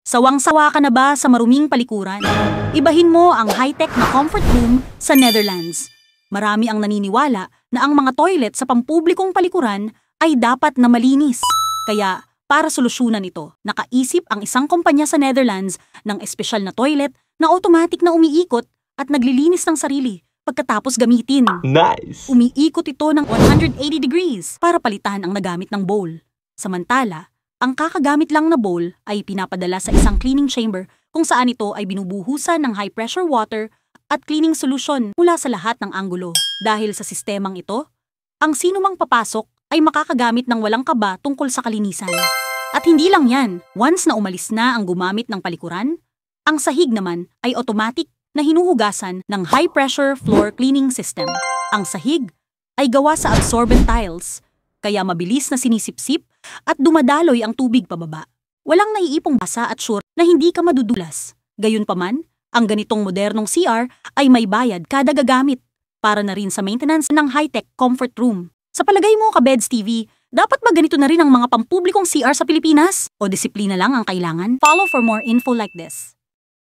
Sawang-sawa ka na ba sa maruming palikuran? Ibahin mo ang high-tech na comfort room sa Netherlands. Marami ang naniniwala na ang mga toilet sa pampublikong palikuran ay dapat na malinis. Kaya, para solusyonan ito, nakaisip ang isang kumpanya sa Netherlands ng espesyal na toilet na automatic na umiikot at naglilinis ng sarili pagkatapos gamitin. Nice! Umiikot ito ng 180 degrees para palitan ang nagamit ng bowl. Samantala, ang kakagamit lang na bowl ay pinapadala sa isang cleaning chamber kung saan ito ay binubuhusan ng high-pressure water at cleaning solution mula sa lahat ng anggulo. Dahil sa sistemang ito, ang sinumang papasok ay makakagamit ng walang kaba tungkol sa kalinisan. At hindi lang yan, once na umalis na ang gumamit ng palikuran, ang sahig naman ay automatic na hinuhugasan ng high-pressure floor cleaning system. Ang sahig ay gawa sa absorbent tiles, kaya mabilis na sinisipsip at dumadaloy ang tubig pababa. Walang naiipong basa at sure na hindi ka madudulas. Gayunpaman, ang ganitong modernong CR ay may bayad kada gagamit para na rin sa maintenance ng high-tech comfort room. Sa palagay mo, Kabeds TV, dapat ba ganito na rin ang mga pampublikong CR sa Pilipinas? O disiplina lang ang kailangan? Follow for more info like this.